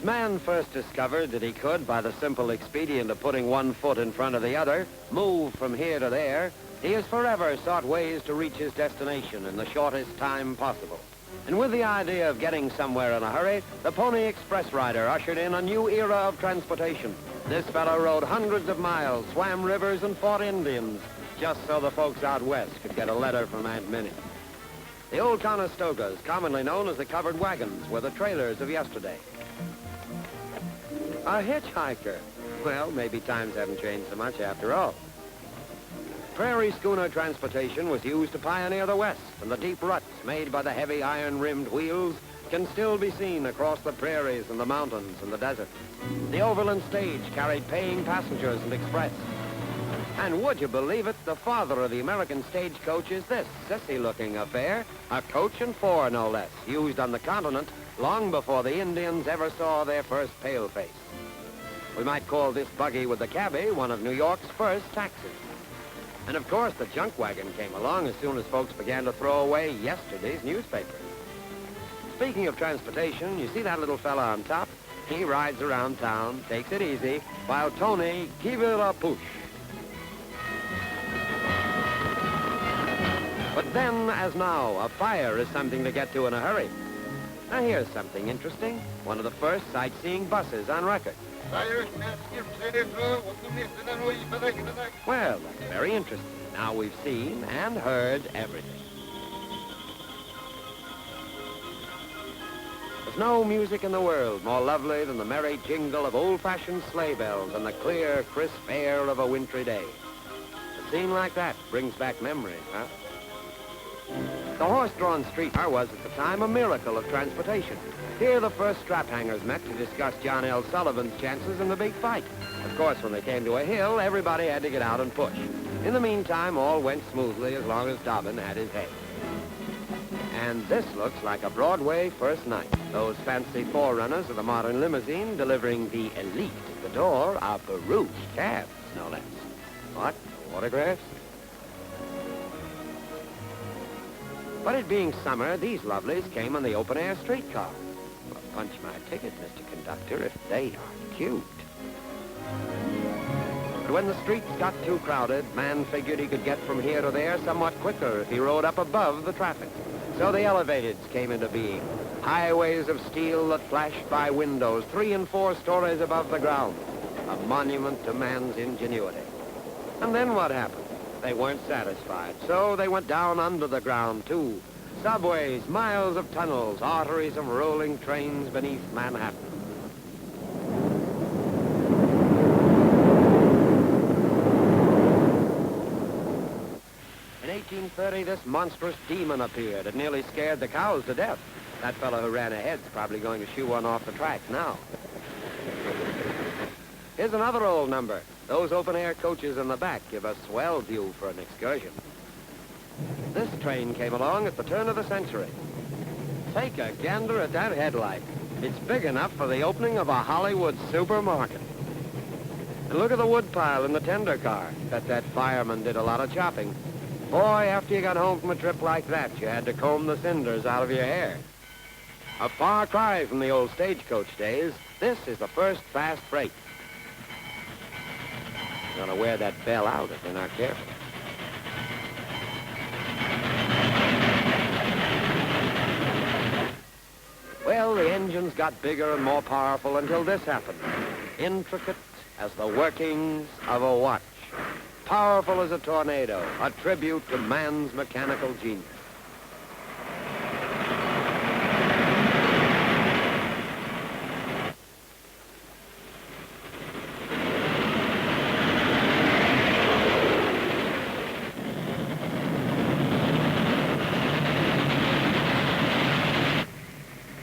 Man first discovered that he could, by the simple expedient of putting one foot in front of the other, move from here to there, he has forever sought ways to reach his destination in the shortest time possible. And with the idea of getting somewhere in a hurry, the Pony Express rider ushered in a new era of transportation. This fellow rode hundreds of miles, swam rivers, and fought Indians, just so the folks out west could get a letter from Aunt Minnie. The old Conestogas, commonly known as the covered wagons, were the trailers of yesterday. A hitchhiker. Well, maybe times haven't changed so much after all. Prairie schooner transportation was used to pioneer the West, and the deep ruts made by the heavy iron-rimmed wheels can still be seen across the prairies and the mountains and the desert. The Overland Stage carried paying passengers and express. And would you believe it, the father of the American stagecoach is this sissy-looking affair, a coach and four, no less, used on the continent long before the Indians ever saw their first paleface. We might call this buggy with the Cabby one of New York's first taxis. And of course, the junk wagon came along as soon as folks began to throw away yesterday's newspapers. Speaking of transportation, you see that little fella on top? He rides around town, takes it easy, while Tony give it a push. But then, as now, a fire is something to get to in a hurry. Now here's something interesting. One of the first sightseeing buses on record. Well, that's very interesting. Now we've seen and heard everything. There's no music in the world more lovely than the merry jingle of old-fashioned sleigh bells and the clear, crisp air of a wintry day. A scene like that brings back memories, huh? The horse-drawn streetcar was, at the time, a miracle of transportation. Here, the first strap-hangers met to discuss John L. Sullivan's chances in the big fight. Of course, when they came to a hill, everybody had to get out and push. In the meantime, all went smoothly as long as Dobbin had his hay. And this looks like a Broadway first night. Those fancy forerunners of the modern limousine delivering the elite at the door are barouche cabs, no less. What? Autographs? But it being summer, these lovelies came on the open-air streetcar. Well, punch my ticket, Mr. Conductor, if they are cute. But when the streets got too crowded, man figured he could get from here to there somewhat quicker if he rode up above the traffic. So the elevateds came into being. Highways of steel that flashed by windows 3 and 4 stories above the ground. A monument to man's ingenuity. And then what happened? They weren't satisfied, so they went down under the ground, too. Subways, miles of tunnels, arteries of rolling trains beneath Manhattan. In 1830, this monstrous demon appeared. It nearly scared the cows to death. That fellow who ran ahead's probably going to shoo one off the track now. Here's another old number. Those open-air coaches in the back give a swell view for an excursion. This train came along at the turn of the century. Take a gander at that headlight. It's big enough for the opening of a Hollywood supermarket. And look at the woodpile in the tender car. Bet that fireman did a lot of chopping. Boy, after you got home from a trip like that, you had to comb the cinders out of your hair. A far cry from the old stagecoach days, this is the first fast freight. Gonna wear that bell out if they're not careful. Well, the engines got bigger and more powerful until this happened. Intricate as the workings of a watch. Powerful as a tornado, a tribute to man's mechanical genius.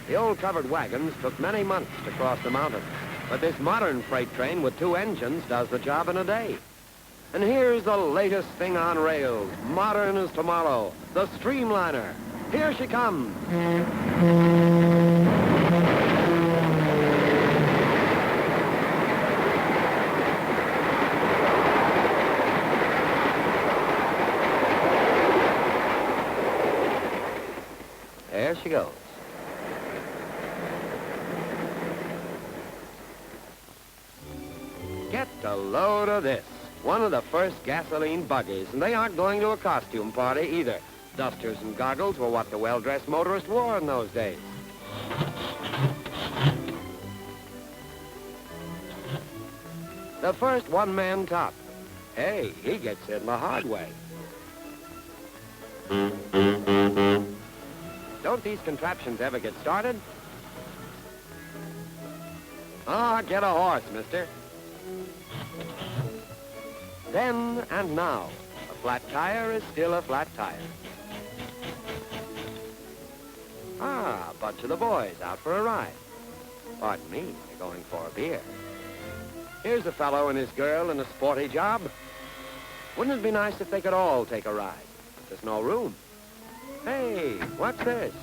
The old covered wagons took many months to cross the mountains, but this modern freight train with 2 engines does the job in a day. And here's the latest thing on rails, modern as tomorrow, the Streamliner. Here she comes. There she goes. load of this. One of the first gasoline buggies, and they aren't going to a costume party either. Dusters and goggles were what the well-dressed motorist wore in those days. The first one-man top. Hey, he gets in the hard way. Don't these contraptions ever get started? Ah, get a horse, mister. Then and now, a flat tire is still a flat tire. Ah, a bunch of the boys out for a ride. Pardon me, they're going for a beer. Here's a fellow and his girl in a sporty job. Wouldn't it be nice if they could all take a ride? There's no room. Hey, what's this?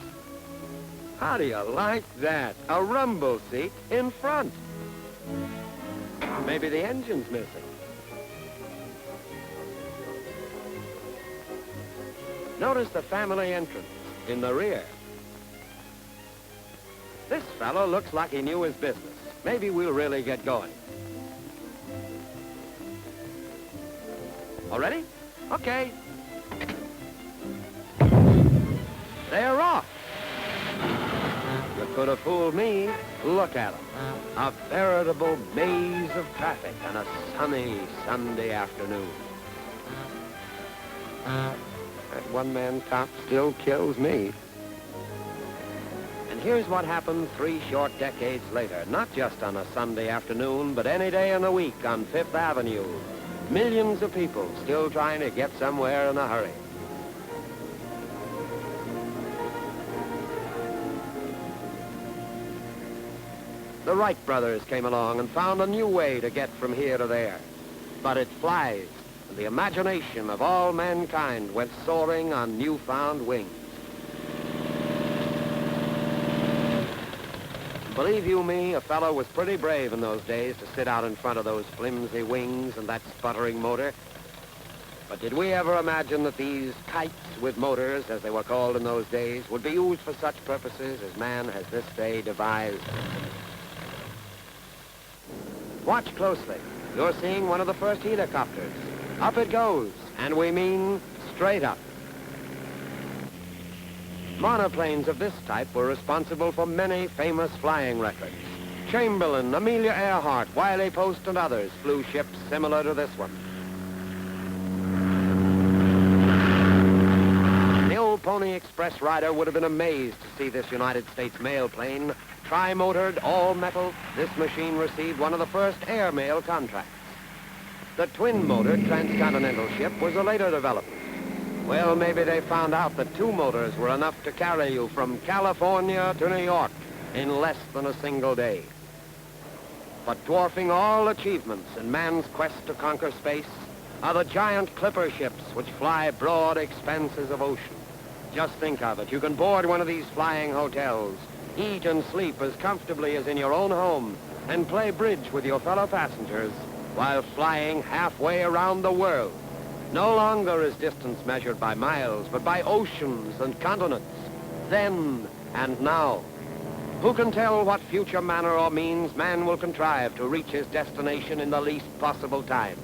How do you like that? A rumble seat in front. Maybe the engine's missing. Notice the family entrance in the rear. This fellow looks like he knew his business. Maybe we'll really get going. All ready? Okay. They're off. You could have fooled me. Look at them. A veritable maze of traffic on a sunny Sunday afternoon. That one-man top still kills me. And here's what happened 3 short decades later. Not just on a Sunday afternoon, but any day in the week on Fifth Avenue. Millions of people still trying to get somewhere in a hurry. The Wright brothers came along and found a new way to get from here to there. But it flies, and the imagination of all mankind went soaring on newfound wings. Believe you me, a fellow was pretty brave in those days to sit out in front of those flimsy wings and that sputtering motor. But did we ever imagine that these kites with motors, as they were called in those days, would be used for such purposes as man has this day devised? Watch closely. You're seeing one of the first helicopters. Up it goes, and we mean straight up. Monoplanes of this type were responsible for many famous flying records. Chamberlain, Amelia Earhart, Wiley Post, and others flew ships similar to this one. The old Pony Express rider would have been amazed to see this United States mail plane. Tri-motored, all-metal, this machine received one of the first airmail contracts. The twin-motor transcontinental ship was a later development. Well, maybe they found out that 2 motors were enough to carry you from California to New York in less than a single day. But dwarfing all achievements in man's quest to conquer space are the giant clipper ships which fly broad expanses of ocean. Just think of it. You can board one of these flying hotels, eat and sleep as comfortably as in your own home, and play bridge with your fellow passengers while flying halfway around the world. No longer is distance measured by miles, but by oceans and continents, then and now. Who can tell what future manner or means man will contrive to reach his destination in the least possible time?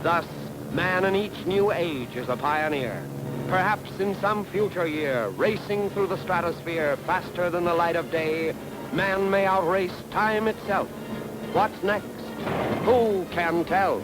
Thus, man in each new age is a pioneer. Perhaps in some future year, racing through the stratosphere faster than the light of day, man may outrace time itself. What's next? Who can tell?